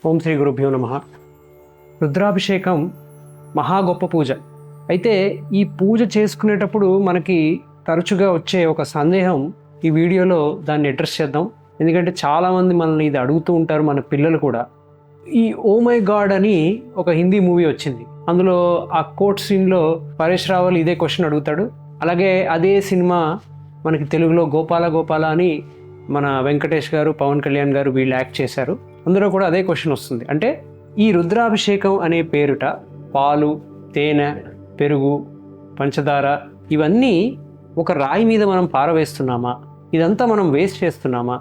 ఓం శ్రీ గురుభ్యో నమః. రుద్రాభిషేకం మహా గొప్ప పూజ. అయితే ఈ పూజ చేసుకునేటప్పుడు మనకి తరచుగా వచ్చే ఒక సందేహం, ఈ వీడియోలో దాన్ని అడ్రస్ చేద్దాం. ఎందుకంటే చాలామంది మనల్ని ఇది అడుగుతూ ఉంటారు, మన పిల్లలు కూడా. ఈ ఓ మై గాడ్ అని ఒక హిందీ మూవీ వచ్చింది. అందులో ఆ కోర్ట్ సీన్లో పరేష్ రావల్ ఇదే క్వశ్చన్ అడుగుతాడు. అలాగే అదే సినిమా మనకి తెలుగులో గోపాల గోపాల అని మన వెంకటేష్ గారు, పవన్ కళ్యాణ్ గారు వీళ్ళు యాక్ట్ చేశారు. అందులో కూడా అదే క్వశ్చన్ వస్తుంది. అంటే ఈ రుద్రాభిషేకం అనే పేరుట పాలు, తేనె, పెరుగు, పంచదార ఇవన్నీ ఒక రాయి మీద మనం పారవేస్తున్నామా? ఇదంతా మనం వేస్ట్ చేస్తున్నామా?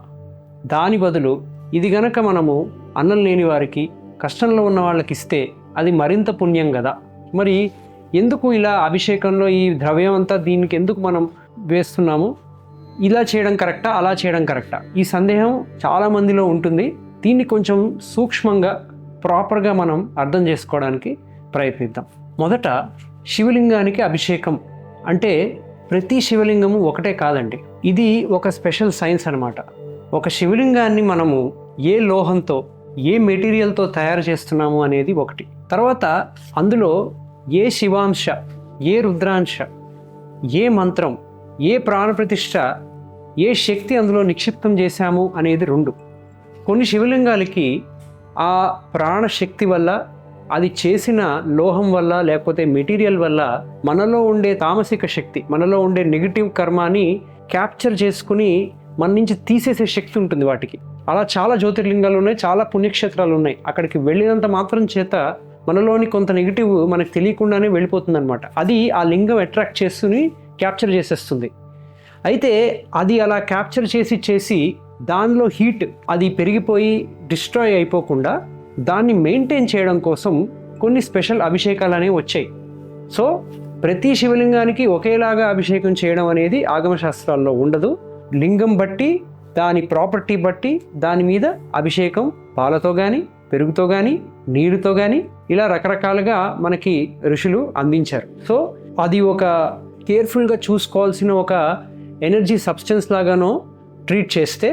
దాని బదులు ఇది గనక మనము అన్నం లేని వారికి, కష్టంలో ఉన్న వాళ్ళకి ఇస్తే అది మరింత పుణ్యం కదా. మరి ఎందుకు ఇలా అభిషేకంలో ఈ ద్రవ్యం అంతా దీనికి ఎందుకు మనం వేస్తున్నాము? ఇలా చేయడం కరెక్టా, అలా చేయడం కరెక్టా? ఈ సందేహం చాలామందిలో ఉంటుంది. దీన్ని కొంచెం సూక్ష్మంగా, ప్రాపర్గా మనం అర్థం చేసుకోవడానికి ప్రయత్నిద్దాం. మొదట శివలింగానికి అభిషేకం అంటే ప్రతి శివలింగము ఒకటే కాదండి. ఇది ఒక స్పెషల్ సైన్స్ అన్నమాట. ఒక శివలింగాన్ని మనము ఏ లోహంతో, ఏ మెటీరియల్తో తయారు చేస్తున్నాము అనేది ఒకటి. తర్వాత అందులో ఏ శివాంశ, ఏ రుద్రాంశ, ఏ మంత్రం, ఏ ప్రాణప్రతిష్ఠ, ఏ శక్తి అందులో నిక్షిప్తం చేశాము అనేది రెండు. కొన్ని శివలింగాలకి ఆ ప్రాణశక్తి వల్ల, అది చేసిన లోహం వల్ల, లేకపోతే మెటీరియల్ వల్ల మనలో ఉండే తామసిక శక్తి, మనలో ఉండే నెగిటివ్ కర్మాని క్యాప్చర్ చేసుకుని మన నుంచి తీసేసే శక్తి ఉంటుంది వాటికి. అలా చాలా జ్యోతిర్లింగాలు ఉన్నాయి, చాలా పుణ్యక్షేత్రాలు ఉన్నాయి. అక్కడికి వెళ్ళినంత మాత్రం చేత మనలోని కొంత నెగిటివ్ మనకు తెలియకుండానే వెళ్ళిపోతుంది అనమాట. అది ఆ లింగం అట్రాక్ట్ చేసుకుని క్యాప్చర్ చేసేస్తుంది. అయితే అది అలా క్యాప్చర్ చేసి దానిలో హీట్ అది పెరిగిపోయి డిస్ట్రాయ్ అయిపోకుండా దాన్ని మెయింటైన్ చేయడం కోసం కొన్ని స్పెషల్ అభిషేకాలు అనేవి వచ్చాయి. సో ప్రతి శివలింగానికి ఒకేలాగా అభిషేకం చేయడం అనేది ఆగమశాస్త్రాల్లో ఉండదు. లింగం బట్టి, దాని ప్రాపర్టీ బట్టి దాని మీద అభిషేకం పాలతో కానీ, పెరుగుతో కానీ, నీరుతో కానీ ఇలా రకరకాలుగా మనకి ఋషులు అందించారు. సో అది ఒక కేర్ఫుల్గా చూసుకోవాల్సిన ఒక ఎనర్జీ సబ్స్టెన్స్ లాగానో ట్రీట్ చేస్తే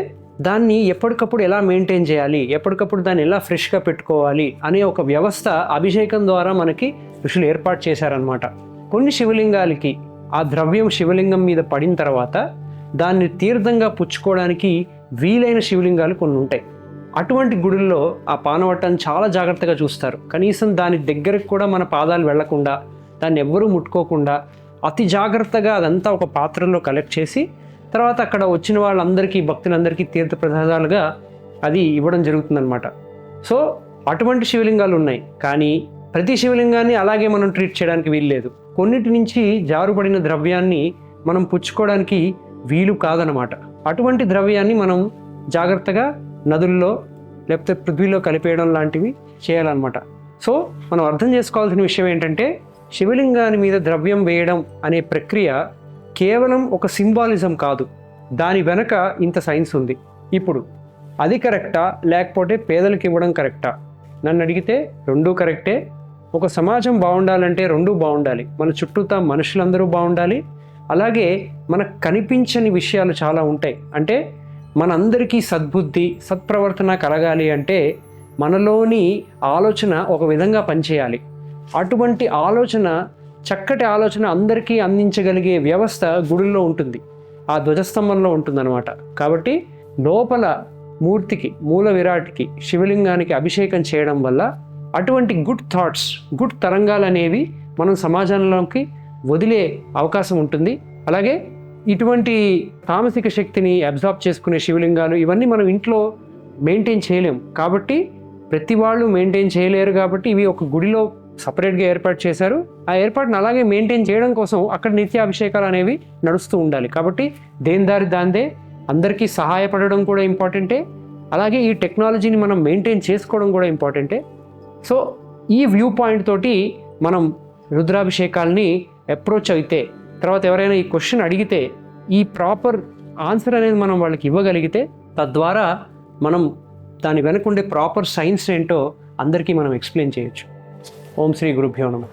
దాన్ని ఎప్పటికప్పుడు ఎలా మెయింటైన్ చేయాలి, ఎప్పటికప్పుడు దాన్ని ఎలా ఫ్రెష్గా పెట్టుకోవాలి అనే ఒక వ్యవస్థ అభిషేకం ద్వారా మనకి ఋషులు ఏర్పాటు చేశారనమాట. కొన్ని శివలింగాలకి ఆ ద్రవ్యం శివలింగం మీద పడిన తర్వాత దాన్ని తీర్థంగా పుచ్చుకోవడానికి వీలైన శివలింగాలు కొన్ని ఉంటాయి. అటువంటి గుడుల్లో ఆ పానవట్టాన్ని చాలా జాగ్రత్తగా చూస్తారు. కనీసం దాని దగ్గరకు కూడా మన పాదాలు వెళ్లకుండా, దాన్ని ఎవ్వరూ ముట్టుకోకుండా అతి జాగ్రత్తగా అదంతా ఒక పాత్రలో కలెక్ట్ చేసి తర్వాత అక్కడ వచ్చిన వాళ్ళందరికీ, భక్తులందరికీ తీర్థ ప్రసాదాలుగా అది ఇవ్వడం జరుగుతుందన్నమాట. సో అటువంటి శివలింగాలు ఉన్నాయి. కానీ ప్రతి శివలింగాన్ని అలాగే మనం ట్రీట్ చేయడానికి వీల్లేదు. కొన్నిటి నుంచి జారుపడిన ద్రవ్యాన్ని మనం పుచ్చుకోవడానికి వీలు కాదనమాట. అటువంటి ద్రవ్యాన్ని మనం జాగ్రత్తగా నదుల్లో లేకపోతే పృథ్వీలో కలిపేయడం లాంటివి చేయాలన్నమాట. సో మనం అర్థం చేసుకోవాల్సిన విషయం ఏంటంటే, శివలింగాని మీద ద్రవ్యం వేయడం అనే ప్రక్రియ కేవలం ఒక సింబాలిజం కాదు, దాని వెనక ఇంత సైన్స్ ఉంది. ఇప్పుడు అది కరెక్టా, లేకపోతే పేదలకు ఇవ్వడం కరెక్టా? నన్ను అడిగితే రెండూ కరెక్టే. ఒక సమాజం బాగుండాలంటే రెండూ బాగుండాలి. మన చుట్టూతా మనుషులందరూ బాగుండాలి. అలాగే మనకు కనిపించని విషయాలు చాలా ఉంటాయి. అంటే మనందరికీ సద్బుద్ధి, సత్ప్రవర్తన కలగాలి అంటే మనలోని ఆలోచన ఒక విధంగా పనిచేయాలి. అటువంటి ఆలోచన, చక్కటి ఆలోచన అందరికీ అందించగలిగే వ్యవస్థ గుడిలో ఉంటుంది, ఆ ధ్వజస్తంభంలో ఉంటుందన్నమాట. కాబట్టి లోపల మూర్తికి, మూల విరాట్కి, శివలింగానికి అభిషేకం చేయడం వల్ల అటువంటి గుడ్ థాట్స్, గుడ్ తరంగాలు అనేవి మనం సమాజంలోకి వదిలే అవకాశం ఉంటుంది. అలాగే ఇటువంటి తామసిక శక్తిని అబ్జార్బ్ చేసుకునే శివలింగాలు ఇవన్నీ మనం ఇంట్లో మెయింటైన్ చేయలేం. కాబట్టి ప్రతి వాళ్ళు మెయింటైన్ చేయలేరు. కాబట్టి ఇవి ఒక గుడిలో సపరేట్గా ఏర్పాటు చేశారు. ఆ ఏర్పాటును అలాగే మెయింటైన్ చేయడం కోసం అక్కడ నిత్యాభిషేకాలు అనేవి నడుస్తూ ఉండాలి. కాబట్టి దేని దారి దాందే, అందరికీ సహాయపడడం కూడా ఇంపార్టెంటే. అలాగే ఈ టెక్నాలజీని మనం మెయింటైన్ చేసుకోవడం కూడా ఇంపార్టెంటే. సో ఈ వ్యూ పాయింట్ తోటి మనం రుద్రాభిషేకాల్ని అప్రోచ్ అయితే, తర్వాత ఎవరైనా ఈ క్వశ్చన్ అడిగితే ఈ ప్రాపర్ ఆన్సర్ అనేది మనం వాళ్ళకి ఇవ్వగలిగితే, తద్వారా మనం దాని వెనకుండే ప్రాపర్ సైన్స్ ఏంటో అందరికీ మనం ఎక్స్ప్లెయిన్ చేయొచ్చు. ఓం శ్రీ గురుభ్యో నమః.